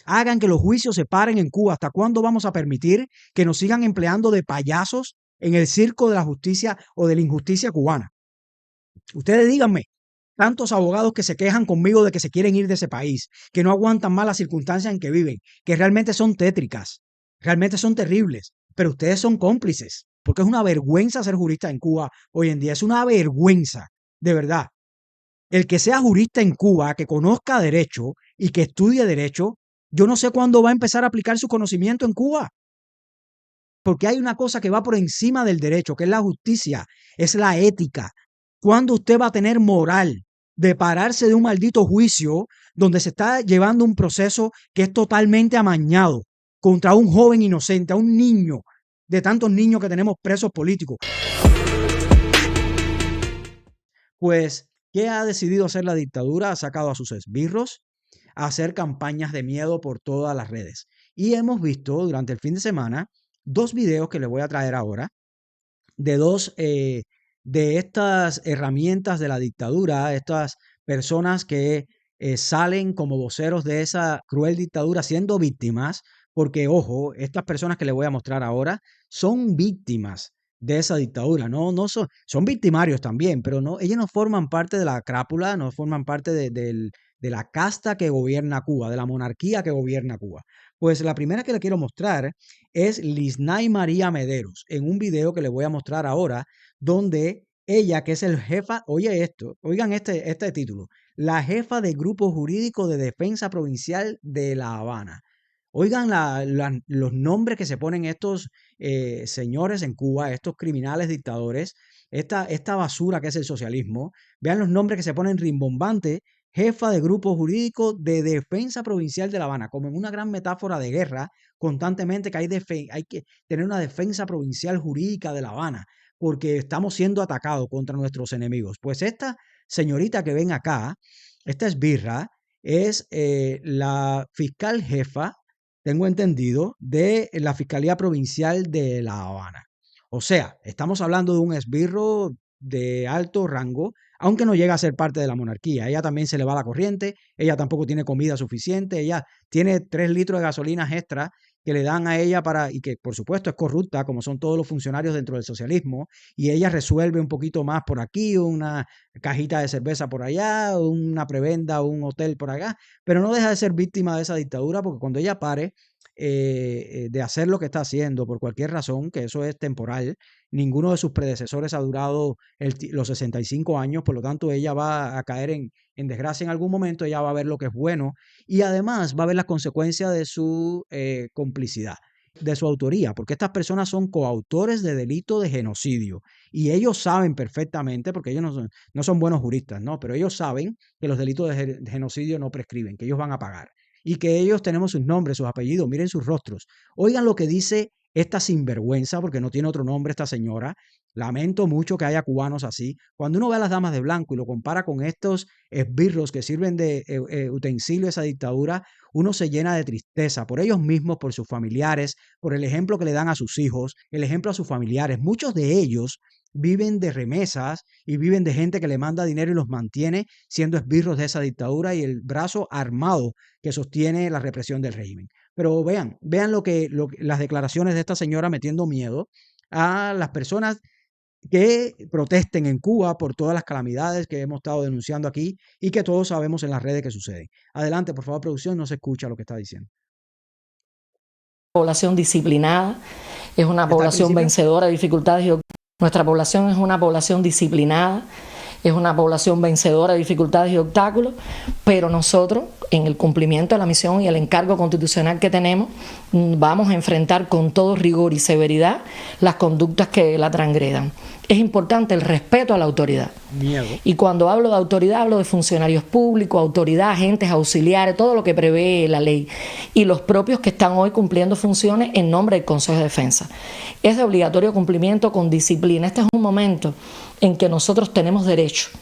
Hagan que los juicios se paren en Cuba. ¿Hasta cuándo vamos a permitir que nos sigan empleando de payasos en el circo de la justicia o de la injusticia cubana? Ustedes díganme, tantos abogados que se quejan conmigo de que se quieren ir de ese país, que no aguantan más las circunstancias en que viven, que realmente son tétricas, realmente son terribles, pero ustedes son cómplices, porque es una vergüenza ser jurista en Cuba hoy en día, es una vergüenza, de verdad. El que sea jurista en Cuba, que conozca derecho y que estudie derecho, yo no sé cuándo va a empezar a aplicar su conocimiento en Cuba, porque hay una cosa que va por encima del derecho, que es la justicia, es la ética. ¿Cuándo usted va a tener moral de pararse de un maldito juicio donde se está llevando un proceso que es totalmente amañado contra un joven inocente, a un niño, de tantos niños que tenemos presos políticos? Pues, ¿qué ha decidido hacer la dictadura? Ha sacado a sus esbirros a hacer campañas de miedo por todas las redes. Y hemos visto durante el fin de semana dos videos que les voy a traer ahora de dos de estas herramientas de la dictadura, estas personas que salen como voceros de esa cruel dictadura siendo víctimas, porque ojo, estas personas que les voy a mostrar ahora son víctimas de esa dictadura, no son victimarios también, pero no, ellos no forman parte de la crápula, no forman parte de la casta que gobierna Cuba, de la monarquía que gobierna Cuba. Pues la primera que le quiero mostrar es Lisnay María Mederos, en un video que les voy a mostrar ahora, donde ella, que es el jefa, oye esto, oigan este título, la jefa de Grupo Jurídico de Defensa Provincial de La Habana. Oigan los nombres que se ponen estos señores en Cuba, estos criminales dictadores, esta basura que es el socialismo. Vean los nombres que se ponen rimbombantes: jefa de Grupo Jurídico de Defensa Provincial de La Habana, como en una gran metáfora de guerra, constantemente que hay que tener una defensa provincial jurídica de La Habana, porque estamos siendo atacados contra nuestros enemigos. Pues esta señorita que ven acá, esta esbirra, es la fiscal jefa, tengo entendido, de la Fiscalía Provincial de La Habana. O sea, estamos hablando de un esbirro de alto rango, aunque no llega a ser parte de la monarquía. Ella también se le va la corriente, ella tampoco tiene comida suficiente, ella tiene 3 litros de gasolina extra que le dan a ella y que por supuesto es corrupta, como son todos los funcionarios dentro del socialismo, y ella resuelve un poquito más por aquí, una cajita de cerveza por allá, una prebenda, un hotel por acá, pero no deja de ser víctima de esa dictadura, porque cuando ella pare de hacer lo que está haciendo por cualquier razón, que eso es temporal, ninguno de sus predecesores ha durado los 65 años, por lo tanto ella va a caer en desgracia en algún momento, ella va a ver lo que es bueno y además va a ver las consecuencias de su complicidad, de su autoría, porque estas personas son coautores de delito de genocidio y ellos saben perfectamente, porque ellos no son buenos juristas, ¿no? Pero ellos saben que los delitos de genocidio no prescriben, que ellos van a pagar y que ellos tenemos sus nombres, sus apellidos, miren sus rostros. Oigan lo que dice esta sinvergüenza, porque no tiene otro nombre esta señora. Lamento mucho que haya cubanos así. Cuando uno ve a las damas de blanco y lo compara con estos esbirros que sirven de utensilio a esa dictadura, uno se llena de tristeza por ellos mismos, por sus familiares, por el ejemplo que le dan a sus hijos, el ejemplo a sus familiares. Muchos de ellos viven de remesas y viven de gente que le manda dinero y los mantiene siendo esbirros de esa dictadura y el brazo armado que sostiene la represión del régimen. Pero vean las declaraciones de esta señora metiendo miedo a las personas que protesten en Cuba por todas las calamidades que hemos estado denunciando aquí y que todos sabemos en las redes que suceden. Adelante, por favor, producción, no se escucha lo que está diciendo. Población disciplinada, es una población vencedora de dificultades. Nuestra población es una población disciplinada, es una población vencedora de dificultades y obstáculos, pero nosotros, en el cumplimiento de la misión y el encargo constitucional que tenemos, vamos a enfrentar con todo rigor y severidad las conductas que la transgredan. Es importante el respeto a la autoridad. Miedo. Y cuando hablo de autoridad, hablo de funcionarios públicos, autoridad, agentes auxiliares, todo lo que prevé la ley. Y los propios que están hoy cumpliendo funciones en nombre del Consejo de Defensa. Es de obligatorio cumplimiento con disciplina. Este es un momento en que nosotros tenemos derechos,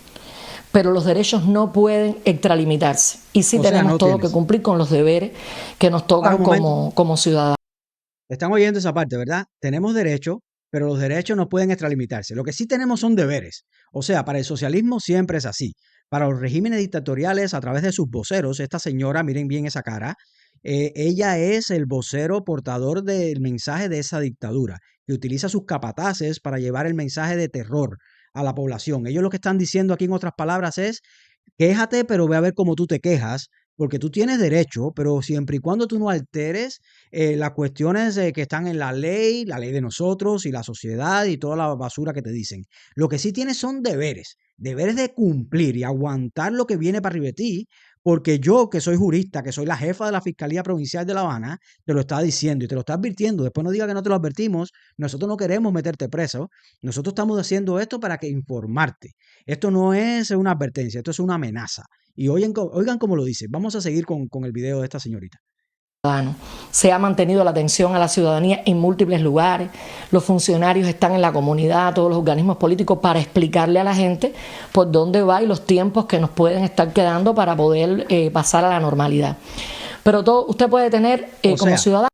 pero los derechos no pueden extralimitarse. Y sí tenemos todo que cumplir con los deberes que nos tocan como ciudadanos. Están oyendo esa parte, ¿verdad? Tenemos derechos, pero los derechos no pueden extralimitarse. Lo que sí tenemos son deberes. O sea, para el socialismo siempre es así. Para los regímenes dictatoriales, a través de sus voceros, esta señora, miren bien esa cara, Ella es el vocero portador del mensaje de esa dictadura, que utiliza sus capataces para llevar el mensaje de terror a la población. Ellos lo que están diciendo aquí, en otras palabras, es: quéjate, pero ve a ver cómo tú te quejas, porque tú tienes derecho, pero siempre y cuando tú no alteres las cuestiones que están en la ley de nosotros y la sociedad y toda la basura que te dicen. Lo que sí tienes son deberes, deberes de cumplir y aguantar lo que viene para arriba de ti, porque yo, que soy jurista, que soy la jefa de la Fiscalía Provincial de La Habana, te lo está diciendo y te lo está advirtiendo. Después no diga que no te lo advertimos. Nosotros no queremos meterte preso. Nosotros estamos haciendo esto para que informarte. Esto no es una advertencia, esto es una amenaza. Y oigan cómo lo dice. Vamos a seguir con el video de esta señorita. Se ha mantenido la atención a la ciudadanía en múltiples lugares. Los funcionarios están en la comunidad, todos los organismos políticos, para explicarle a la gente por dónde va y los tiempos que nos pueden estar quedando para poder pasar a la normalidad. Pero todo usted puede tener como ciudadano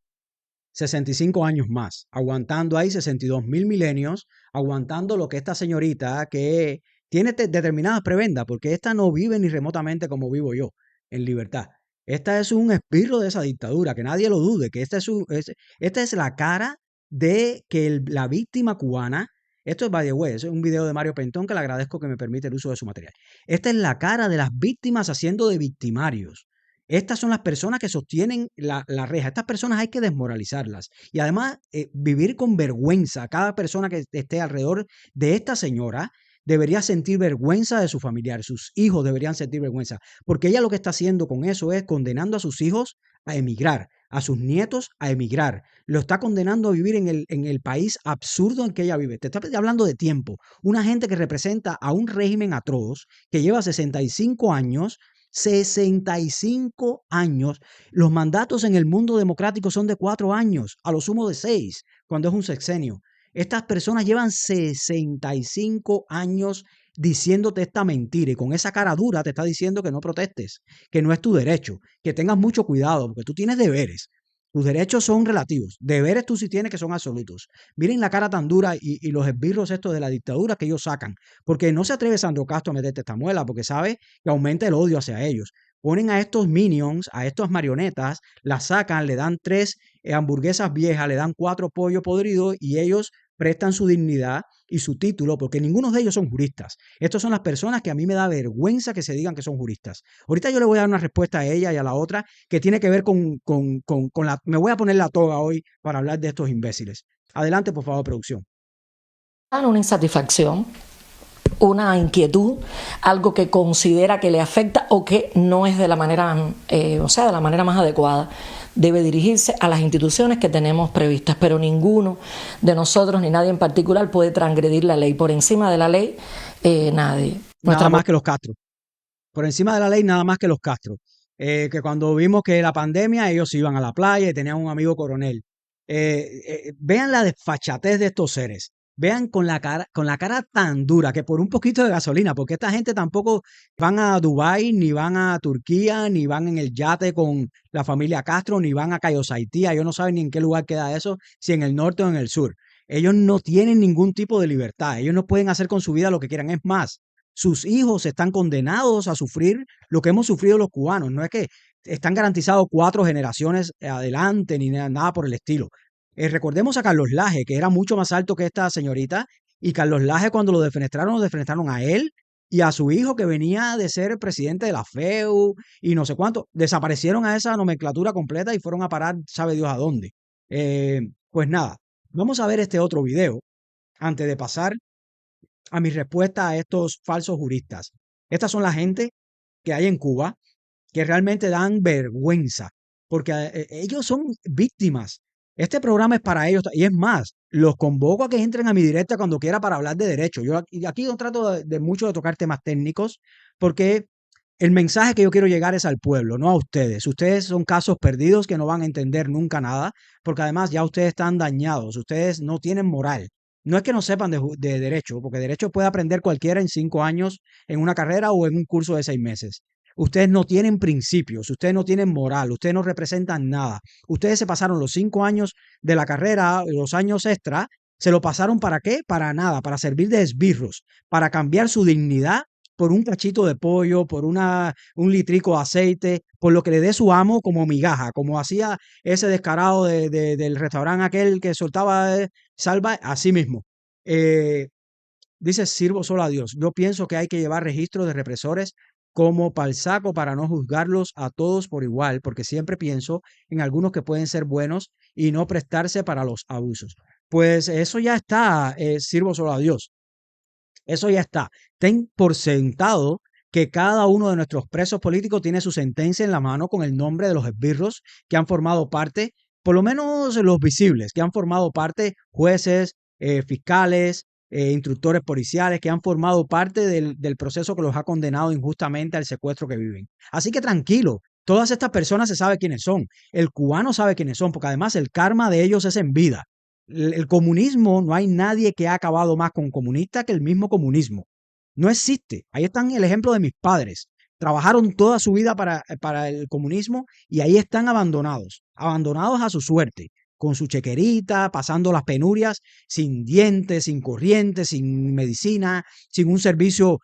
65 años más, aguantando ahí 62.000 milenios, aguantando lo que esta señorita, que tiene determinadas prebendas, porque esta no vive ni remotamente como vivo yo, en libertad. Esta es un esbirro de esa dictadura, que nadie lo dude, que esta es la cara de que la víctima cubana. Esto es, by the way, es un video de Mario Pentón, que le agradezco que me permite el uso de su material. Esta es la cara de las víctimas haciendo de victimarios. Estas son las personas que sostienen la reja. Estas personas hay que desmoralizarlas. Y además, vivir con vergüenza. Cada persona que esté alrededor de esta señora debería sentir vergüenza de su familiar. Sus hijos deberían sentir vergüenza. Porque ella lo que está haciendo con eso es condenando a sus hijos a emigrar, a sus nietos a emigrar. Lo está condenando a vivir en el país absurdo en que ella vive. Te está hablando de tiempo. Una gente que representa a un régimen atroz que lleva 65 años. 65 años. Los mandatos en el mundo democrático son de 4 años, a lo sumo de 6, cuando es un sexenio. Estas personas llevan 65 años diciéndote esta mentira, y con esa cara dura te está diciendo que no protestes, que no es tu derecho, que tengas mucho cuidado, porque tú tienes deberes. Tus derechos son relativos, deberes tú sí tienes, que son absolutos. Miren la cara tan dura y los esbirros estos de la dictadura que ellos sacan, porque no se atreve Sandro Castro a meterte esta muela, porque sabe que aumenta el odio hacia ellos. Ponen a estos minions, a estas marionetas, las sacan, le dan 3 hamburguesas viejas, le dan 4 pollos podridos, y ellos prestan su dignidad y su título, porque ninguno de ellos son juristas. Estas son las personas que a mí me da vergüenza que se digan que son juristas. Ahorita yo le voy a dar una respuesta a ella y a la otra, que tiene que ver con la... Me voy a poner la toga hoy para hablar de estos imbéciles. Adelante, por favor, producción. una insatisfacción, una inquietud, algo que considera que le afecta o que no es de la manera, de la manera más adecuada, debe dirigirse a las instituciones que tenemos previstas, pero ninguno de nosotros, ni nadie en particular, puede transgredir la ley. Por encima de la ley, nadie. Nada más que los Castro. Por encima de la ley, nada más que los Castro. Que cuando vimos que la pandemia, ellos iban a la playa y tenían un amigo coronel. Vean la desfachatez de estos seres. Vean con la cara tan dura, que por un poquito de gasolina, porque esta gente tampoco van a Dubái, ni van a Turquía, ni van en el yate con la familia Castro, ni van a Cayo Saití. Ellos no saben ni en qué lugar queda eso, si en el norte o en el sur. Ellos no tienen ningún tipo de libertad. Ellos no pueden hacer con su vida lo que quieran. Es más, sus hijos están condenados a sufrir lo que hemos sufrido los cubanos. No es que están garantizados 4 generaciones adelante, ni nada por el estilo. Recordemos a Carlos Laje, que era mucho más alto que esta señorita, y Carlos Laje, cuando lo defenestraron a él y a su hijo, que venía de ser presidente de la FEU y no sé cuánto. Desaparecieron a esa nomenclatura completa y fueron a parar, sabe Dios a dónde. Pues nada, vamos a ver este otro video antes de pasar a mi respuesta a estos falsos juristas. Estas son la gente que hay en Cuba, que realmente dan vergüenza, porque ellos son víctimas. Este programa es para ellos, y es más, los convoco a que entren a mi directa cuando quiera para hablar de derecho. Yo aquí no trato de mucho de tocar temas técnicos, porque el mensaje que yo quiero llegar es al pueblo, no a ustedes. Ustedes son casos perdidos que no van a entender nunca nada, porque además ya ustedes están dañados, ustedes no tienen moral. No es que no sepan de derecho, porque derecho puede aprender cualquiera en 5 años en una carrera o en un curso de 6 meses. Ustedes no tienen principios, ustedes no tienen moral, ustedes no representan nada. Ustedes se pasaron los 5 años de la carrera, los años extra, se lo pasaron ¿para qué? Para nada, para servir de esbirros, para cambiar su dignidad por un cachito de pollo, por un litrico de aceite, por lo que le dé su amo como migaja, como hacía ese descarado del restaurante aquel que soltaba salva, así mismo. Eh, Dice, sirvo solo a Dios. Yo pienso que hay que llevar registro de represores como para el saco para no juzgarlos a todos por igual, porque siempre pienso en algunos que pueden ser buenos y no prestarse para los abusos. Pues eso ya está, sirvo solo a Dios. Eso ya está. Ten por sentado que cada uno de nuestros presos políticos tiene su sentencia en la mano con el nombre de los esbirros que han formado parte, por lo menos los visibles, que han formado parte jueces, fiscales, instructores policiales, que han formado parte del proceso que los ha condenado injustamente al secuestro que viven. Así que tranquilo, todas estas personas se sabe quiénes son. El cubano sabe quiénes son, porque además el karma de ellos es en vida. El comunismo, no hay nadie que ha acabado más con comunista que el mismo comunismo. No existe. Ahí están el ejemplo de mis padres. Trabajaron toda su vida para el comunismo y ahí están abandonados, abandonados a su suerte, con su chequerita, pasando las penurias, sin dientes, sin corriente, sin medicina, sin un servicio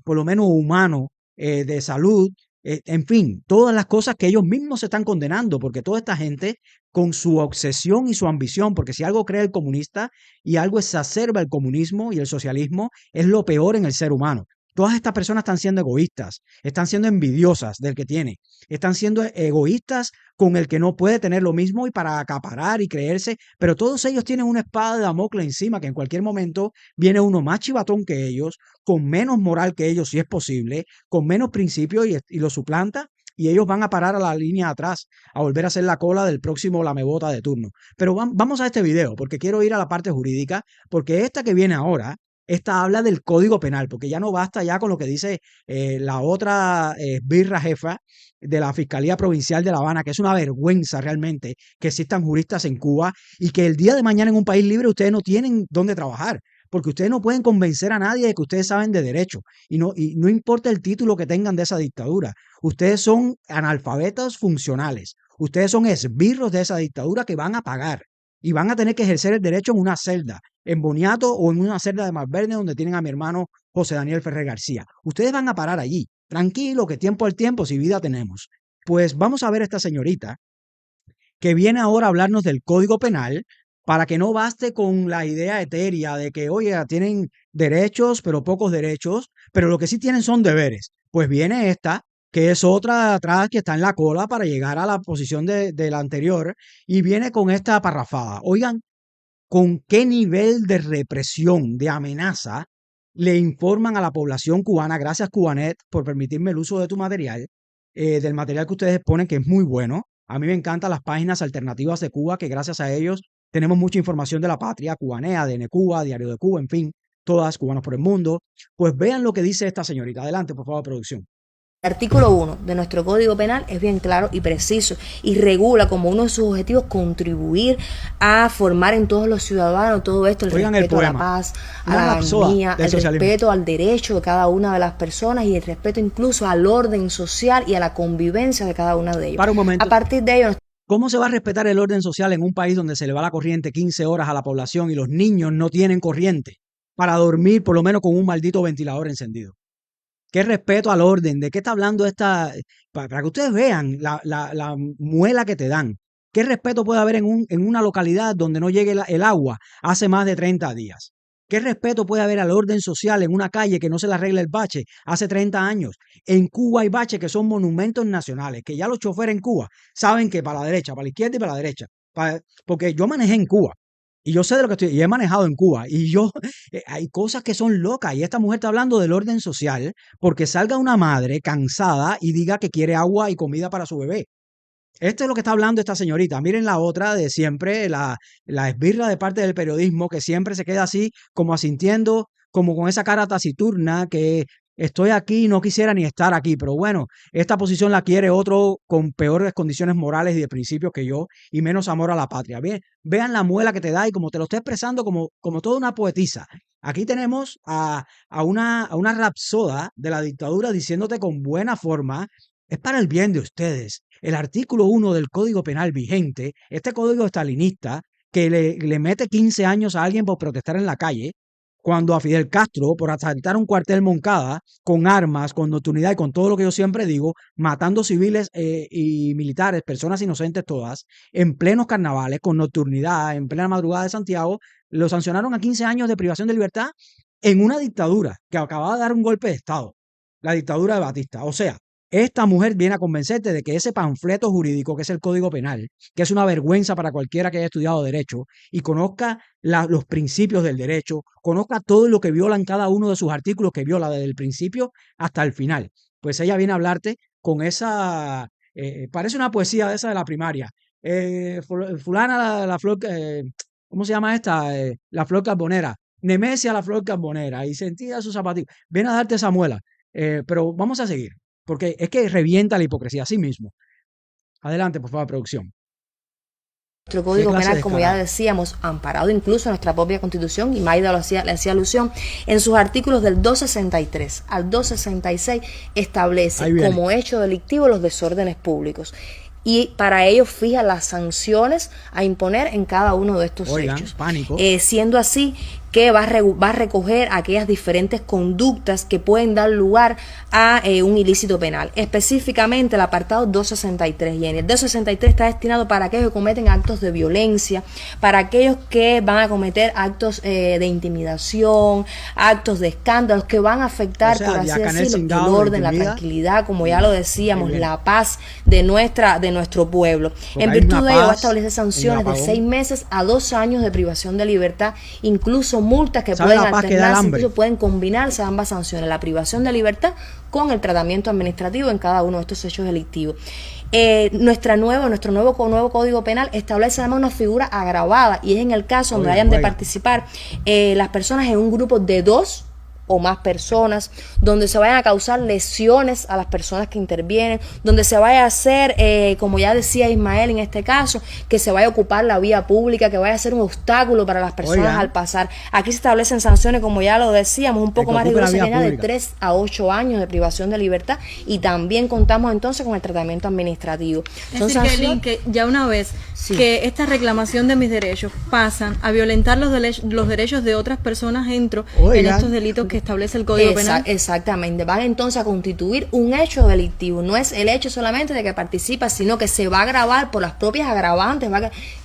por lo menos humano de salud. En fin, todas las cosas que ellos mismos se están condenando, porque toda esta gente con su obsesión y su ambición, porque si algo cree el comunista y algo exacerba el comunismo y el socialismo, es lo peor en el ser humano. Todas estas personas están siendo egoístas, están siendo envidiosas del que tiene, están siendo egoístas con el que no puede tener lo mismo y para acaparar y creerse, pero todos ellos tienen una espada de Damocles encima que en cualquier momento viene uno más chivatón que ellos, con menos moral que ellos si es posible, con menos principios y lo suplanta y ellos van a parar a la línea de atrás, a volver a hacer la cola del próximo lamebota de turno. Pero vamos a este video, porque quiero ir a la parte jurídica, porque esta que viene ahora, esta habla del Código Penal, porque ya no basta ya con lo que dice la otra birra jefa de la Fiscalía Provincial de La Habana, que es una vergüenza realmente que existan juristas en Cuba y que el día de mañana en un país libre ustedes no tienen dónde trabajar, porque ustedes no pueden convencer a nadie de que ustedes saben de derecho y no importa el título que tengan de esa dictadura. Ustedes son analfabetos funcionales. Ustedes son esbirros de esa dictadura que van a pagar y van a tener que ejercer el derecho en una celda, en Boniato o en una celda de Malverne donde tienen a mi hermano José Daniel Ferrer García. Ustedes van a parar allí. Tranquilo, que tiempo al tiempo, si vida tenemos. Pues vamos a ver a esta señorita que viene ahora a hablarnos del Código Penal para que no baste con la idea etérea de que, oye, tienen derechos, pero pocos derechos, pero lo que sí tienen son deberes. Pues viene esta, que es otra de atrás que está en la cola para llegar a la posición de la anterior, y viene con esta parrafada. Oigan, ¿con qué nivel de represión, de amenaza, le informan a la población cubana? Gracias, Cubanet, por permitirme el uso de tu material, del material que ustedes ponen, que es muy bueno. A mí me encantan las páginas alternativas de Cuba, que gracias a ellos tenemos mucha información de la patria, Cubanea, ADN Cuba, Diario de Cuba, en fin, todas, Cubanos por el Mundo. Pues vean lo que dice esta señorita. Adelante, por favor, producción. El artículo 1 de nuestro Código Penal es bien claro y preciso y regula como uno de sus objetivos contribuir a formar en todos los ciudadanos todo esto, el Oigan respeto el a la paz, a la armonía, el respeto al derecho de cada una de las personas y el respeto incluso al orden social y a la convivencia de cada una de ellos. Para un momento. A partir de ello, ¿cómo se va a respetar el orden social en un país donde se le va la corriente 15 horas a la población y los niños no tienen corriente para dormir por lo menos con un maldito ventilador encendido? ¿Qué respeto al orden? ¿De qué está hablando esta? Para que ustedes vean la muela que te dan. ¿Qué respeto puede haber en una localidad donde no llegue el agua hace más de 30 días? ¿Qué respeto puede haber al orden social en una calle que no se le arregla el bache hace 30 años? En Cuba hay baches que son monumentos nacionales, que ya los choferes en Cuba saben que para la derecha, para la izquierda y para la derecha. Porque yo manejé en Cuba. Y yo sé de lo que estoy, y he manejado en Cuba, y yo, hay cosas que son locas, y esta mujer está hablando del orden social, porque salga una madre cansada y diga que quiere agua y comida para su bebé. Esto es lo que está hablando esta señorita. Miren la otra de siempre, la esbirra de parte del periodismo, que siempre se queda así, como asintiendo, como con esa cara taciturna, que estoy aquí, no quisiera ni estar aquí, pero bueno, esta posición la quiere otro con peores condiciones morales y de principios que yo y menos amor a la patria. Bien, vean la muela que te da y como te lo estoy expresando como toda una poetisa. Aquí tenemos a una rapsoda de la dictadura diciéndote con buena forma, es para el bien de ustedes. El artículo 1 del Código Penal vigente, este código estalinista, que le mete 15 años a alguien por protestar en la calle, cuando a Fidel Castro, por asaltar un cuartel Moncada, con armas, con nocturnidad y con todo lo que yo siempre digo, matando civiles y militares, personas inocentes todas, en plenos carnavales, con nocturnidad, en plena madrugada de Santiago, lo sancionaron a 15 años de privación de libertad en una dictadura que acababa de dar un golpe de Estado, la dictadura de Batista. O sea, esta mujer viene a convencerte de que ese panfleto jurídico, que es el Código Penal, que es una vergüenza para cualquiera que haya estudiado derecho y conozca los principios del derecho, conozca todo lo que viola en cada uno de sus artículos, que viola desde el principio hasta el final. Pues ella viene a hablarte con esa, parece una poesía de esa de la primaria. Fulana la flor, ¿cómo se llama esta? La flor carbonera. Nemesia la flor carbonera. Y sentía sus zapatillos. Viene a darte esa muela. Pero vamos a seguir, porque es que revienta la hipocresía a sí mismo. Adelante, por favor, producción. Nuestro ¿Qué Código clase Penal, de como ya descarado? decíamos, amparado incluso en nuestra propia Constitución, y Maida le hacía alusión, en sus artículos del 263 al 266 establece Ahí viene. como hecho delictivo los desórdenes públicos. Y para ello fija las sanciones a imponer en cada uno de estos Oigan, hechos. pánico. Siendo así que va a recoger aquellas diferentes conductas que pueden dar lugar a un ilícito penal. Específicamente el apartado 263. Y en el 263 está destinado para aquellos que cometen actos de violencia, para aquellos que van a cometer actos de intimidación, actos de escándalos que van a afectar, O sea, por así Canel decirlo, el Cingado orden, la intimida. tranquilidad, como ya lo decíamos, Ahí viene. la paz de nuestro pueblo. Porque En hay virtud una de ello va a paz establecer en el sanciones de apagón. 6 meses a 2 años de privación de libertad, incluso multas que ¿Sabe pueden la paz que da el alternarse, hambre? incluso pueden combinarse ambas sanciones, la privación de libertad con el tratamiento administrativo en cada uno de estos hechos delictivos. Nuestro nuevo Código Penal establece además una figura agravada, y es en el caso donde Oigan, hayan de oigan. participar las personas en un grupo de 2 o más personas, donde se vayan a causar lesiones a las personas que intervienen, donde se vaya a hacer, como ya decía Ismael en este caso, que se vaya a ocupar la vía pública, que vaya a ser un obstáculo para las personas Oigan. al pasar. Aquí se establecen sanciones, como ya lo decíamos, un poco que más ocupe la rigurosas, vía que nada, de pública. 3 a 8 años de privación de libertad, y también contamos entonces con el tratamiento administrativo. Es Son decir, sanciones. Kelly, que ya una vez Sí. que esta reclamación de mis derechos pasan a violentar los derechos de otras personas en Oigan. estos delitos que establece el Código Penal. Exactamente, van entonces a constituir un hecho delictivo. No es el hecho solamente de que participa, sino que se va a agravar por las propias agravantes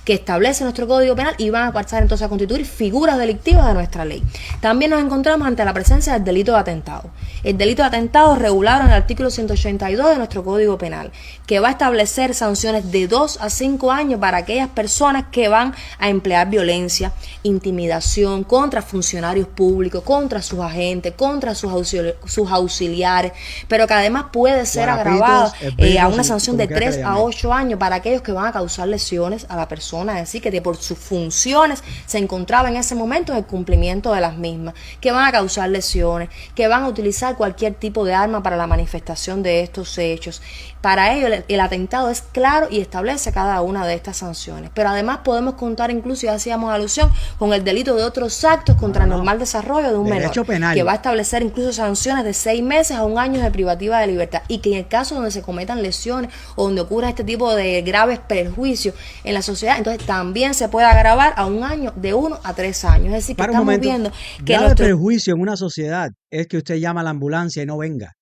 que establece nuestro Código Penal, y van a pasar entonces a constituir figuras delictivas de nuestra ley. También nos encontramos ante la presencia del delito de atentado. El delito de atentado es regulado en el artículo 182 de nuestro Código Penal, que va a establecer sanciones de 2 a 5 años para aquellas personas que van a emplear violencia, intimidación contra funcionarios públicos, contra sus agentes, contra sus auxiliares, pero que además puede ser Guarapitos, agravado espíritus, a una sanción de como quiera que 3 le a llamen. 8 años para aquellos que van a causar lesiones a la persona, es decir, que por sus funciones se encontraba en ese momento en el cumplimiento de las mismas, que van a causar lesiones, que van a utilizar cualquier tipo de arma para la manifestación de estos hechos. Para ello, el atentado es claro y establece cada una de estas sanciones. Pero además podemos contar, incluso, ya hacíamos alusión, con el delito de otros actos contra el normal desarrollo de un Derecho menor, penal. que va a establecer incluso sanciones de 6 meses a 1 año de privativa de libertad, y que en el caso donde se cometan lesiones o donde ocurra este tipo de graves perjuicios en la sociedad, entonces también se puede agravar a 1 año, de 1 a 3 años. Es decir, que Para un estamos momento. viendo que Grave nuestro... perjuicio en una sociedad es que usted llama a la ambulancia y no venga.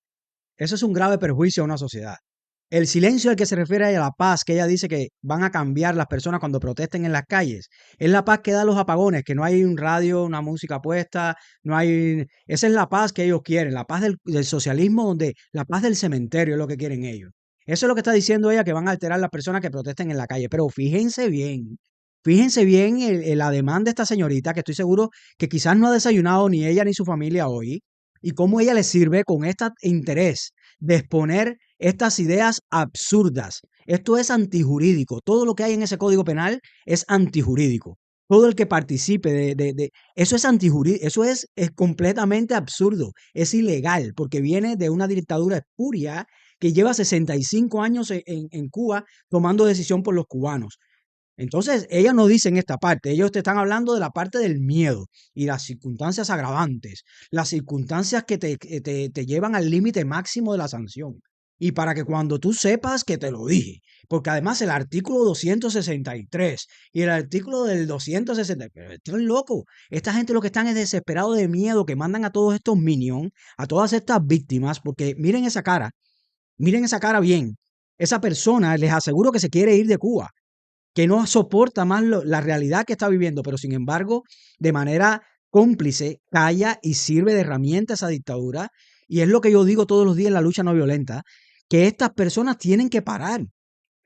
Eso es un grave perjuicio a una sociedad. El silencio al que se refiere a la paz, que ella dice que van a cambiar las personas cuando protesten en las calles, es la paz que da los apagones, que no hay un radio, una música puesta, no hay... Esa es la paz que ellos quieren, la paz del socialismo, donde la paz del cementerio es lo que quieren ellos. Eso es lo que está diciendo ella, que van a alterar las personas que protesten en la calle. Pero fíjense bien el ademán de esta señorita, que estoy seguro que quizás no ha desayunado ni ella ni su familia hoy, y cómo ella le sirve con este interés de exponer estas ideas absurdas. Esto es antijurídico. Todo lo que hay en ese Código Penal es antijurídico. Todo el que participe eso es antijurídico, eso es completamente absurdo, es ilegal, porque viene de una dictadura espuria que lleva 65 años en Cuba tomando decisión por los cubanos. Entonces, ellos no dicen esta parte, ellos te están hablando de la parte del miedo y las circunstancias agravantes, las circunstancias que te llevan al límite máximo de la sanción. Y para que cuando tú sepas que te lo dije, porque además el artículo 263 y el artículo del 260, pero esto es loco. Esta gente lo que están es desesperado de miedo, que mandan a todos estos minions, a todas estas víctimas, porque miren esa cara bien. Esa persona, les aseguro que se quiere ir de Cuba, que no soporta más la realidad que está viviendo, pero sin embargo, de manera cómplice, calla y sirve de herramienta a esa dictadura. Y es lo que yo digo todos los días en la lucha no violenta, que estas personas tienen que parar.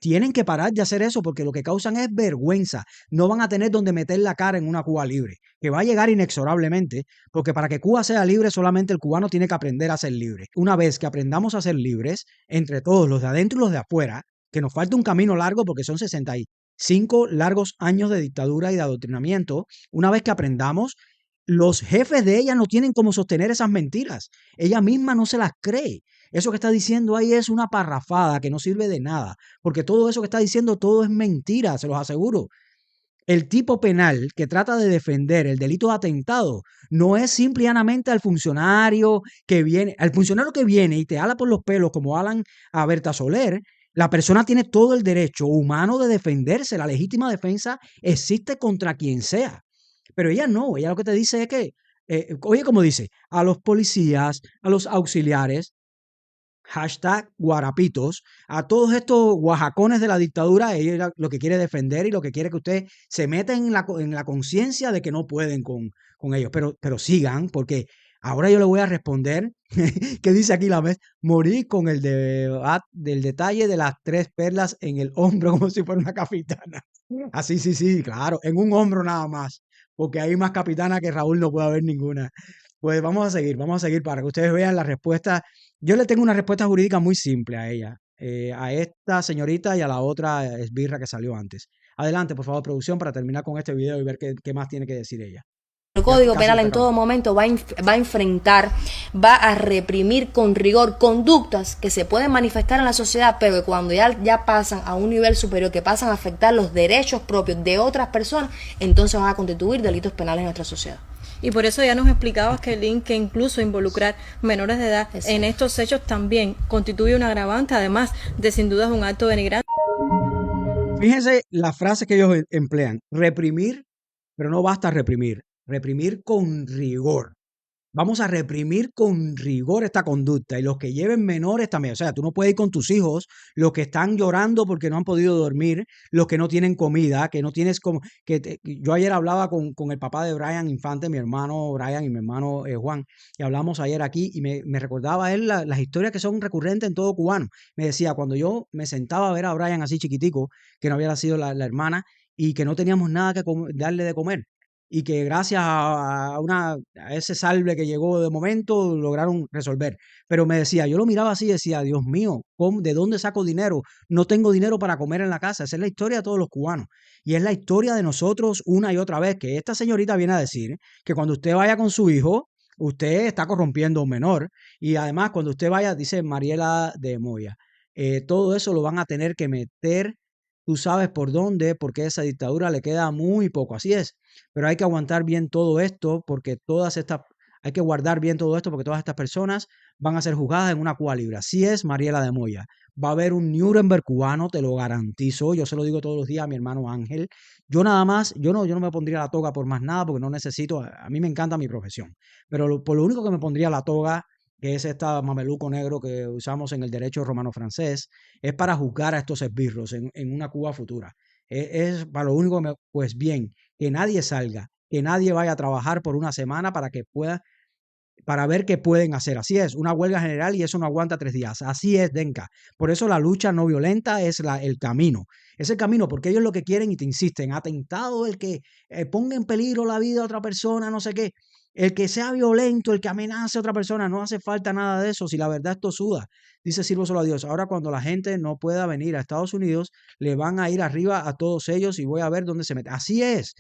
Tienen que parar de hacer eso porque lo que causan es vergüenza. No van a tener donde meter la cara en una Cuba libre, que va a llegar inexorablemente, porque para que Cuba sea libre solamente el cubano tiene que aprender a ser libre. Una vez que aprendamos a ser libres, entre todos, los de adentro y los de afuera, que nos falta un camino largo porque son 65 largos años de dictadura y de adoctrinamiento, una vez que aprendamos, los jefes de ella no tienen cómo sostener esas mentiras. Ella misma no se las cree. Eso que está diciendo ahí es una parrafada que no sirve de nada, porque todo eso que está diciendo, todo es mentira, se los aseguro. El tipo penal que trata de defender el delito de atentado no es simplemente al funcionario que viene, y te ala por los pelos como alan a Berta Soler. La persona tiene todo el derecho humano de defenderse. La legítima defensa existe contra quien sea. Pero ella no, ella lo que te dice es que, oye, como dice, a los policías, a los auxiliares, #guarapitos, a todos estos oaxacones de la dictadura, ella lo que quiere defender y lo que quiere es que usted se meta en la conciencia de que no pueden con ellos, pero sigan, porque ahora yo le voy a responder, que dice aquí la vez, morí con el del detalle de las 3 perlas en el hombro, como si fuera una capitana. Así, sí, claro, en un hombro nada más, porque hay más capitana que Raúl, no puede haber ninguna. Pues vamos a seguir para que ustedes vean la respuesta. Yo le tengo una respuesta jurídica muy simple a ella, a esta señorita y a la otra esbirra que salió antes. Adelante, por favor, producción, para terminar con este video y ver qué más tiene que decir ella. El Código Penal en todo momento va a enfrentar, va a reprimir con rigor conductas que se pueden manifestar en la sociedad, pero que cuando ya pasan a un nivel superior, que pasan a afectar los derechos propios de otras personas, entonces van a constituir delitos penales en nuestra sociedad. Y por eso ya nos explicabas, Kelin, que incluso involucrar menores de edad en estos hechos también constituye un agravante, además de sin duda un acto denigrante. Fíjense la frase que ellos emplean, reprimir, pero no basta reprimir con rigor. Vamos a reprimir con rigor esta conducta y los que lleven menores también. O sea, tú no puedes ir con tus hijos, los que están llorando porque no han podido dormir, los que no tienen comida, que no tienes como... Yo ayer hablaba con el papá de Brian Infante, mi hermano Brian y mi hermano Juan, y hablamos ayer aquí y me recordaba a él las historias que son recurrentes en todo cubano. Me decía, cuando yo me sentaba a ver a Brian así chiquitico, que no había nacido la hermana y que no teníamos nada que darle de comer, y que gracias a ese salve que llegó de momento lograron resolver. Pero me decía, yo lo miraba así y decía, Dios mío, ¿de dónde saco dinero? No tengo dinero para comer en la casa. Esa es la historia de todos los cubanos. Y es la historia de nosotros una y otra vez, que esta señorita viene a decir que cuando usted vaya con su hijo, usted está corrompiendo a un menor. Y además, cuando usted vaya, dice Mariela de Moya, todo eso lo van a tener que meter, tú sabes por dónde, porque esa dictadura le queda muy poco. Así es. Pero hay que aguantar bien todo esto porque hay que guardar bien todo esto porque todas estas personas van a ser juzgadas en una Cuba libre. Así es, Mariela de Moya. Va a haber un Nuremberg cubano, te lo garantizo. Yo se lo digo todos los días a mi hermano Ángel. Yo nada más, yo no me pondría la toga por más nada porque no necesito, a mí me encanta mi profesión. Pero por lo único que me pondría la toga, que es esta mameluco negro que usamos en el derecho romano-francés, es para juzgar a estos esbirros en una Cuba futura. Es para lo único que pues bien, que nadie salga, que nadie vaya a trabajar por una semana para ver qué pueden hacer. Así es, una huelga general y eso no aguanta 3 días. Así es, Denka. Por eso la lucha no violenta es el camino. Es el camino porque ellos lo que quieren y te insisten, atentado, el que ponga en peligro la vida de otra persona, no sé qué. El que sea violento, el que amenace a otra persona, no hace falta nada de eso. Si la verdad esto suda, dice sirvo solo a Dios. Ahora cuando la gente no pueda venir a Estados Unidos, le van a ir arriba a todos ellos y voy a ver dónde se mete. Así es.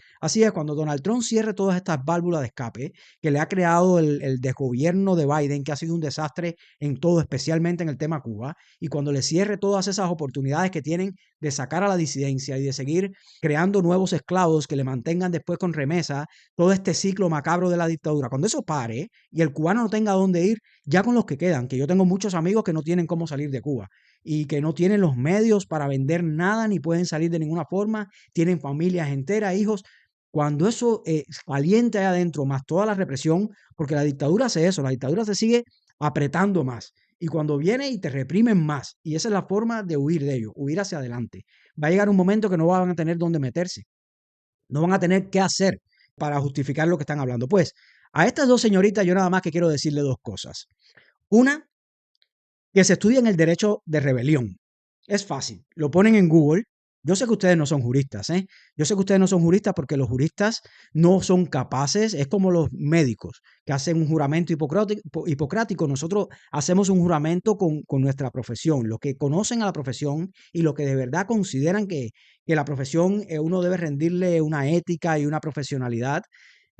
Cuando Donald Trump cierre todas estas válvulas de escape que le ha creado el desgobierno de Biden, que ha sido un desastre en todo, especialmente en el tema Cuba, y cuando le cierre todas esas oportunidades que tienen de sacar a la disidencia y de seguir creando nuevos esclavos que le mantengan después con remesa todo este ciclo macabro de la dictadura. Cuando eso pare y el cubano no tenga dónde ir, ya con los que quedan, que yo tengo muchos amigos que no tienen tienen cómo salir de Cuba y que no tienen los medios para vender nada ni pueden salir de ninguna forma, tienen familias enteras, hijos. Cuando eso caliente ahí adentro, más toda la represión, porque la dictadura hace eso, la dictadura se sigue apretando más. Y cuando viene y te reprimen más, y esa es la forma de huir de ellos, huir hacia adelante. Va a llegar un momento que no van a tener dónde meterse, no van a tener qué hacer para justificar lo que están hablando. Pues a estas dos señoritas yo nada más que quiero decirle dos cosas. Una, que se estudien el derecho de rebelión. Es fácil, lo ponen en Google. Yo sé que ustedes no son juristas, ¿eh? Yo sé que ustedes no son juristas porque los juristas no son capaces, es como los médicos que hacen un juramento hipocrático. Nosotros hacemos un juramento con nuestra profesión, los que conocen a la profesión y los que de verdad consideran que la profesión uno debe rendirle una ética y una profesionalidad,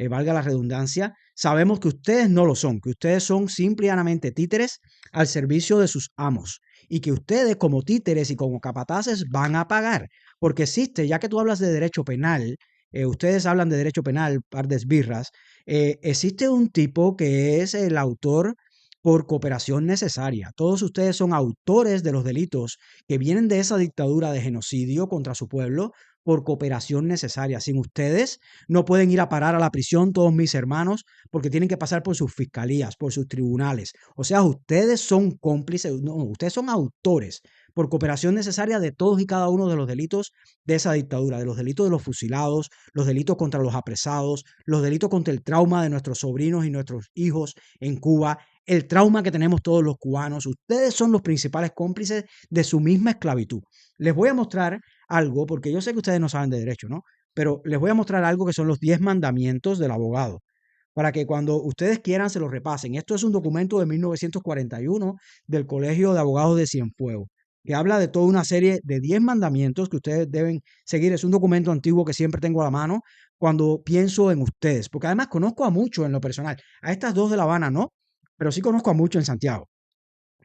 valga la redundancia. Sabemos que ustedes no lo son, que ustedes son simplemente títeres al servicio de sus amos y que ustedes como títeres y como capataces van a pagar, porque existe, ya que tú hablas de derecho penal, ustedes hablan de derecho penal, par de esbirras, existe un tipo que es el autor por cooperación necesaria. Todos ustedes son autores de los delitos que vienen de esa dictadura de genocidio contra su pueblo por cooperación necesaria. Sin ustedes no pueden ir a parar a la prisión todos mis hermanos porque tienen que pasar por sus fiscalías, por sus tribunales. O sea, ustedes son cómplices, no, ustedes son autores por cooperación necesaria de todos y cada uno de los delitos de esa dictadura, de los delitos de los fusilados, los delitos contra los apresados, los delitos contra el trauma de nuestros sobrinos y nuestros hijos en Cuba, el trauma que tenemos todos los cubanos. Ustedes son los principales cómplices de su misma esclavitud. Les voy a mostrar algo, porque yo sé que ustedes no saben de derecho, ¿no? Pero les voy a mostrar algo que son los 10 mandamientos del abogado, para que cuando ustedes quieran se los repasen. Esto es un documento de 1941 del Colegio de Abogados de Cienfuegos, que habla de toda una serie de 10 mandamientos que ustedes deben seguir. Es un documento antiguo que siempre tengo a la mano cuando pienso en ustedes, porque además conozco a muchos en lo personal. A estas dos de La Habana no, pero sí conozco a muchos en Santiago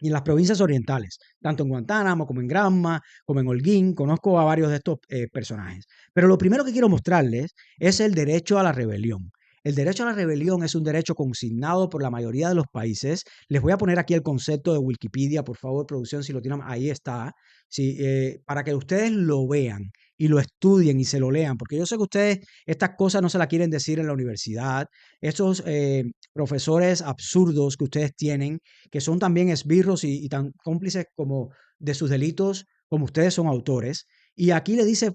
y en las provincias orientales, tanto en Guantánamo como en Granma, como en Holguín. Conozco a varios de estos personajes. Pero lo primero que quiero mostrarles es el derecho a la rebelión. El derecho a la rebelión es un derecho consignado por la mayoría de los países. Les voy a poner aquí el concepto de Wikipedia, por favor, producción, si lo tienen, ahí está, sí, para que ustedes lo vean y lo estudien y se lo lean, porque yo sé que ustedes estas cosas no se las quieren decir en la universidad. Estos profesores absurdos que ustedes tienen, que son también esbirros y tan cómplices como de sus delitos como ustedes son autores. Y aquí le dice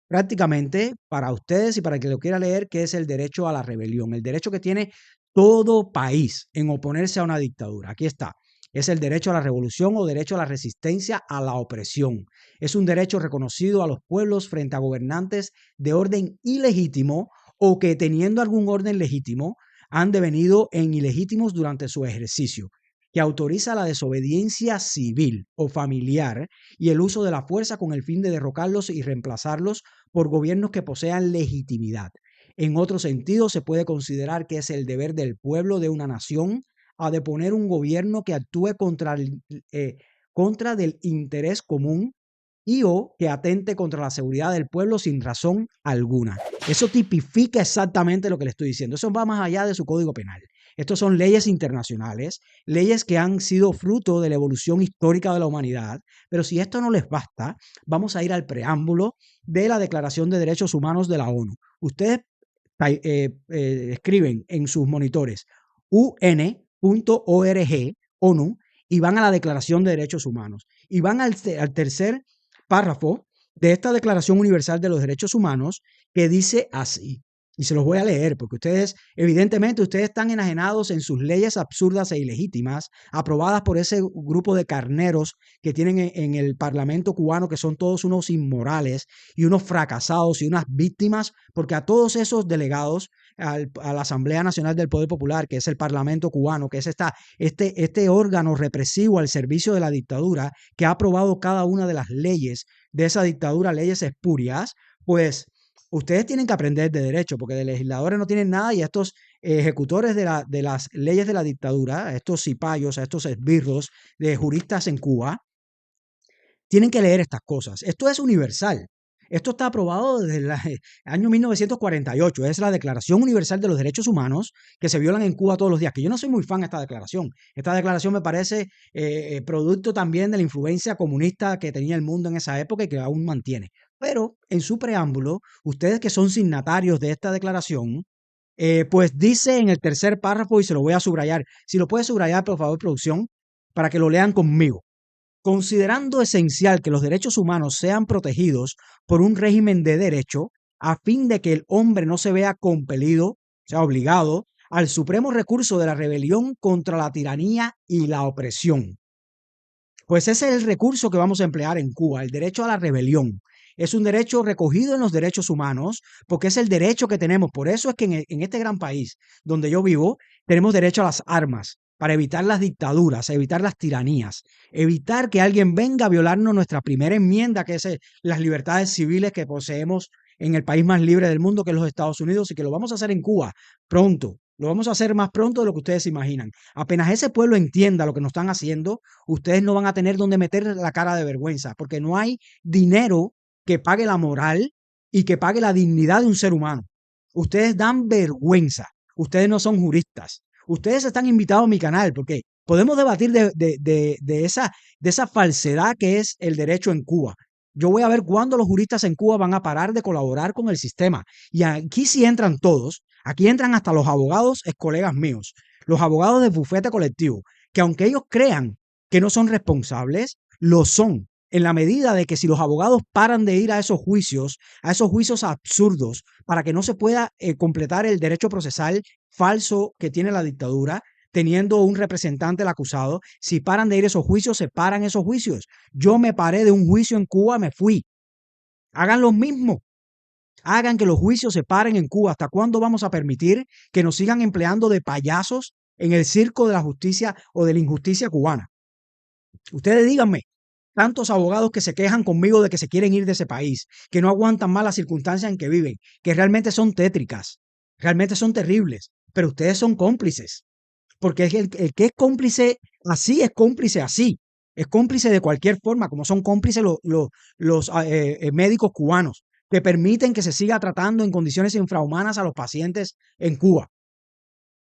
prácticamente para ustedes y para el que lo quiera leer, que es el derecho a la rebelión, el derecho que tiene todo país en oponerse a una dictadura. Aquí está. Es el derecho a la revolución o derecho a la resistencia a la opresión. Es un derecho reconocido a los pueblos frente a gobernantes de orden ilegítimo o que, teniendo algún orden legítimo, han devenido en ilegítimos durante su ejercicio, que autoriza la desobediencia civil o familiar y el uso de la fuerza con el fin de derrocarlos y reemplazarlos por gobiernos que posean legitimidad. En otro sentido, se puede considerar que es el deber del pueblo de una nación a deponer un gobierno que actúe contra del interés común y o que atente contra la seguridad del pueblo sin razón alguna. Eso tipifica exactamente lo que le estoy diciendo. Eso va más allá de su código penal. Estos son leyes internacionales, leyes que han sido fruto de la evolución histórica de la humanidad. Pero si esto no les basta, vamos a ir al preámbulo de la Declaración de Derechos Humanos de la ONU. Ustedes escriben en sus monitores UN.org, ONU, y van a la Declaración de Derechos Humanos. Y van al tercer párrafo de esta Declaración Universal de los Derechos Humanos, que dice así, y se los voy a leer porque ustedes, evidentemente, ustedes están enajenados en sus leyes absurdas e ilegítimas, aprobadas por ese grupo de carneros que tienen en el Parlamento cubano, que son todos unos inmorales y unos fracasados y unas víctimas, porque a todos esos delegados a la Asamblea Nacional del Poder Popular, que es el Parlamento cubano, que es este órgano represivo al servicio de la dictadura, que ha aprobado cada una de las leyes de esa dictadura, leyes espurias, pues ustedes tienen que aprender de derecho, porque de legisladores no tienen nada, y estos ejecutores de las leyes de la dictadura, a estos cipayos, a estos esbirros de juristas en Cuba, tienen que leer estas cosas. Esto es universal. Esto está aprobado desde el año 1948. Es la Declaración Universal de los Derechos Humanos que se violan en Cuba todos los días. Que yo no soy muy fan de esta declaración. Esta declaración me parece producto también de la influencia comunista que tenía el mundo en esa época y que aún mantiene. Pero en su preámbulo, ustedes que son signatarios de esta declaración, pues dice en el tercer párrafo, y se lo voy a subrayar. Si lo puede subrayar, por favor, producción, para que lo lean conmigo. Considerando esencial que los derechos humanos sean protegidos por un régimen de derecho, a fin de que el hombre no se vea compelido, o sea, obligado, al supremo recurso de la rebelión contra la tiranía y la opresión. Pues ese es el recurso que vamos a emplear en Cuba, el derecho a la rebelión. Es un derecho recogido en los derechos humanos porque es el derecho que tenemos. Por eso es que en este gran país donde yo vivo tenemos derecho a las armas para evitar las dictaduras, evitar las tiranías, evitar que alguien venga a violarnos nuestra primera enmienda, que es las libertades civiles que poseemos en el país más libre del mundo, que es los Estados Unidos, y que lo vamos a hacer en Cuba pronto. Lo vamos a hacer más pronto de lo que ustedes se imaginan. Apenas ese pueblo entienda lo que nos están haciendo, ustedes no van a tener donde meter la cara de vergüenza, porque no hay dinero que pague la moral y que pague la dignidad de un ser humano. Ustedes dan vergüenza. Ustedes no son juristas. Ustedes están invitados a mi canal porque podemos debatir de esa falsedad que es el derecho en Cuba. Yo voy a ver cuándo los juristas en Cuba van a parar de colaborar con el sistema. Y aquí sí entran todos. Aquí entran hasta los abogados, colegas míos, los abogados de bufete colectivo, que aunque ellos crean que no son responsables, lo son. En la medida de que si los abogados paran de ir a esos juicios absurdos, para que no se pueda completar el derecho procesal falso que tiene la dictadura, teniendo un representante del acusado, si paran de ir a esos juicios, se paran esos juicios. Yo me paré de un juicio en Cuba, me fui. Hagan lo mismo. Hagan que los juicios se paren en Cuba. ¿Hasta cuándo vamos a permitir que nos sigan empleando de payasos en el circo de la justicia o de la injusticia cubana? Ustedes díganme, tantos abogados que se quejan conmigo de que se quieren ir de ese país, que no aguantan más las circunstancias en que viven, que realmente son tétricas, realmente son terribles, pero ustedes son cómplices. Porque el que es cómplice así, es cómplice así. Es cómplice de cualquier forma, como son cómplices los médicos cubanos, que permiten que se siga tratando en condiciones infrahumanas a los pacientes en Cuba.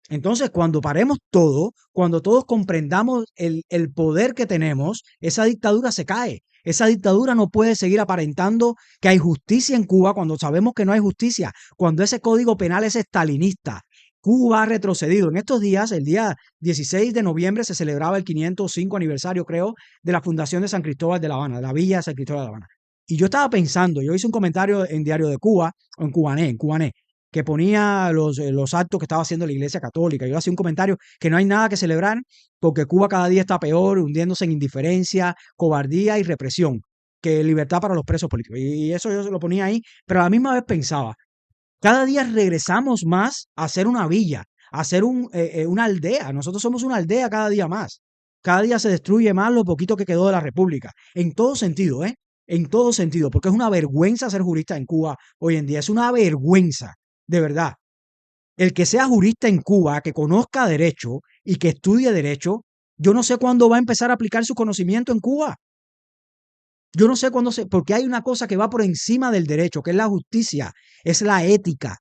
Entonces, cuando paremos todo, cuando todos comprendamos el poder que tenemos, esa dictadura se cae. Esa dictadura no puede seguir aparentando que hay justicia en Cuba cuando sabemos que no hay justicia, cuando ese código penal es estalinista. Cuba ha retrocedido. En estos días, el día 16 de noviembre, se celebraba el 505 aniversario, creo, de la fundación de San Cristóbal de La Habana, de la villa de San Cristóbal de La Habana. Y yo estaba pensando, yo hice un comentario en Diario de Cuba, o en Cubané, que ponía los actos que estaba haciendo la Iglesia Católica. Yo hacía un comentario que no hay nada que celebrar porque Cuba cada día está peor, hundiéndose en indiferencia, cobardía y represión, que libertad para los presos políticos. Y eso yo se lo ponía ahí, pero a la misma vez pensaba, cada día regresamos más a ser una villa, a ser una aldea. Nosotros somos una aldea cada día más. Cada día se destruye más lo poquito que quedó de la República. En todo sentido, ¿eh? En todo sentido, porque es una vergüenza ser jurista en Cuba hoy en día. Es una vergüenza, de verdad. El que sea jurista en Cuba, que conozca derecho y que estudie derecho, yo no sé cuándo va a empezar a aplicar su conocimiento en Cuba. Yo no sé cuándo porque hay una cosa que va por encima del derecho, que es la justicia, es la ética.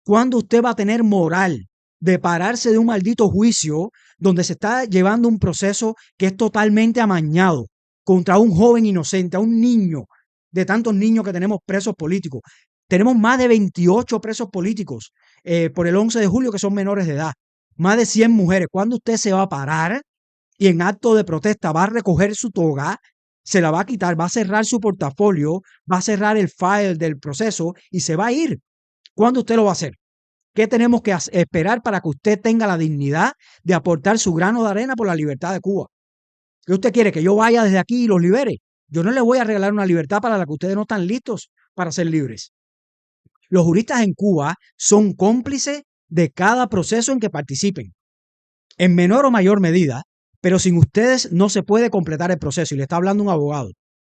¿Cuándo usted va a tener moral de pararse de un maldito juicio donde se está llevando un proceso que es totalmente amañado contra un joven inocente, a un niño, de tantos niños que tenemos presos políticos? Tenemos más de 28 presos políticos por el 11 de julio que son menores de edad. Más de 100 mujeres. ¿Cuándo usted se va a parar y en acto de protesta va a recoger su toga, se la va a quitar, va a cerrar su portafolio, va a cerrar el file del proceso y se va a ir? ¿Cuándo usted lo va a hacer? ¿Qué tenemos que esperar para que usted tenga la dignidad de aportar su grano de arena por la libertad de Cuba? ¿Qué usted quiere? ¿Que yo vaya desde aquí y los libere? Yo no les voy a regalar una libertad para la que ustedes no están listos para ser libres. Los juristas en Cuba son cómplices de cada proceso en que participen, en menor o mayor medida, pero sin ustedes no se puede completar el proceso. Y le está hablando un abogado.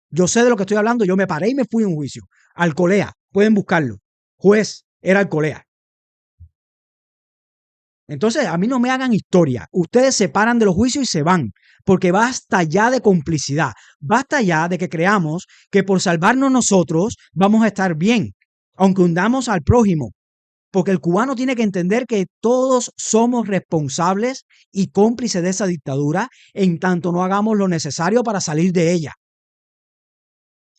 Yo sé de lo que estoy hablando. Yo me paré y me fui a un juicio. Alcolea, pueden buscarlo. Juez era Alcolea. Entonces, a mí no me hagan historia. Ustedes se paran de los juicios y se van. porque basta ya de complicidad, basta ya de que creamos que por salvarnos nosotros vamos a estar bien, aunque hundamos al prójimo, porque el cubano tiene que entender que todos somos responsables y cómplices de esa dictadura en tanto no hagamos lo necesario para salir de ella.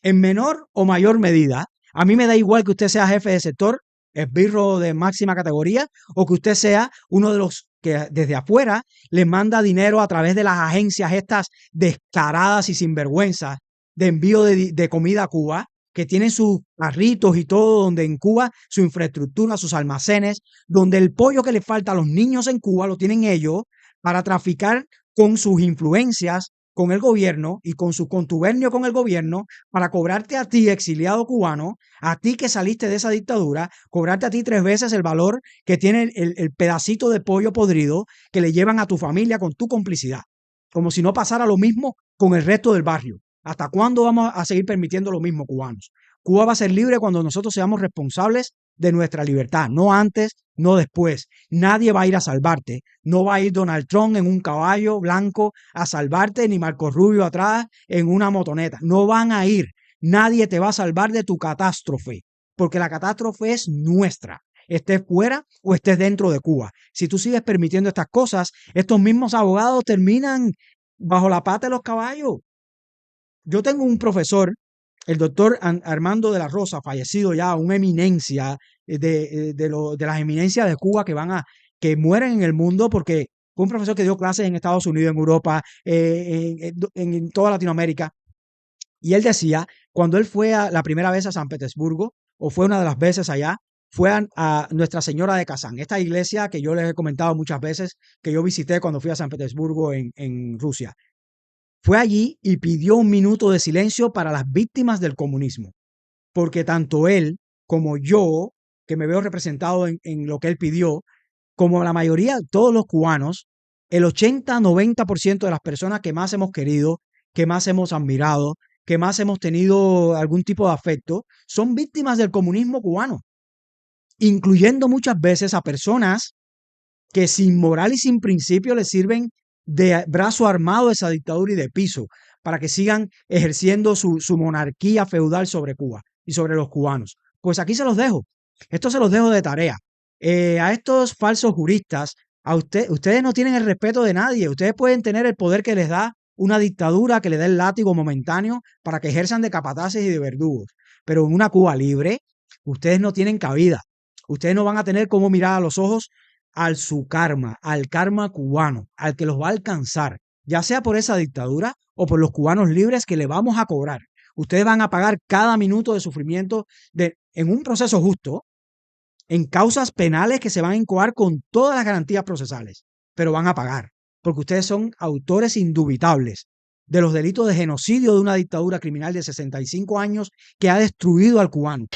En menor o mayor medida, a mí me da igual que usted sea jefe de sector, esbirro de máxima categoría, o que usted sea uno de los que desde afuera le manda dinero a través de las agencias estas descaradas y sinvergüenza de envío de comida a Cuba, que tienen sus carritos y todo, donde en Cuba su infraestructura, sus almacenes, donde el pollo que le falta a los niños en Cuba lo tienen ellos para traficar con sus influencias con el gobierno y con su contubernio con el gobierno para cobrarte a ti, exiliado cubano, a ti que saliste de esa dictadura, cobrarte a ti 3 veces el valor que tiene el pedacito de pollo podrido que le llevan a tu familia con tu complicidad. Como si no pasara lo mismo con el resto del barrio. ¿Hasta cuándo vamos a seguir permitiendo lo mismo, cubanos? Cuba va a ser libre cuando nosotros seamos responsables de nuestra libertad, no antes, no después. Nadie va a ir a salvarte. No va a ir Donald Trump en un caballo blanco a salvarte, ni Marco Rubio atrás en una motoneta. No van a ir. Nadie te va a salvar de tu catástrofe, porque la catástrofe es nuestra. Estés fuera o estés dentro de Cuba. Si tú sigues permitiendo estas cosas, estos mismos abogados terminan bajo la pata de los caballos. Yo tengo un profesor, el doctor Armando de la Rosa, fallecido ya, una eminencia de las eminencias de Cuba que mueren en el mundo, porque fue un profesor que dio clases en Estados Unidos, en Europa, en toda Latinoamérica. Y él decía, cuando él fue la primera vez a San Petersburgo, o fue una de las veces allá, fue a Nuestra Señora de Kazán, esta iglesia que yo les he comentado muchas veces, que yo visité cuando fui a San Petersburgo en Rusia. Fue allí y pidió un minuto de silencio para las víctimas del comunismo, porque tanto él como yo, que me veo representado en lo que él pidió, como la mayoría, todos los cubanos, el 80-90% de las personas que más hemos querido, que más hemos admirado, que más hemos tenido algún tipo de afecto, son víctimas del comunismo cubano, incluyendo muchas veces a personas que sin moral y sin principio les sirven de brazo armado a esa dictadura y de piso para que sigan ejerciendo su monarquía feudal sobre Cuba y sobre los cubanos. Pues aquí se los dejo. Esto se los dejo de tarea. A estos falsos juristas, ustedes no tienen el respeto de nadie. Ustedes pueden tener el poder que les da una dictadura, que les da el látigo momentáneo para que ejerzan de capataces y de verdugos. Pero en una Cuba libre, ustedes no tienen cabida. Ustedes no van a tener cómo mirar a los ojos su karma, al karma cubano, al que los va a alcanzar, ya sea por esa dictadura o por los cubanos libres que le vamos a cobrar. Ustedes van a pagar cada minuto de sufrimiento en un proceso justo, en causas penales que se van a incoar con todas las garantías procesales, pero van a pagar, porque ustedes son autores indubitables de los delitos de genocidio de una dictadura criminal de 65 años que ha destruido al cubano.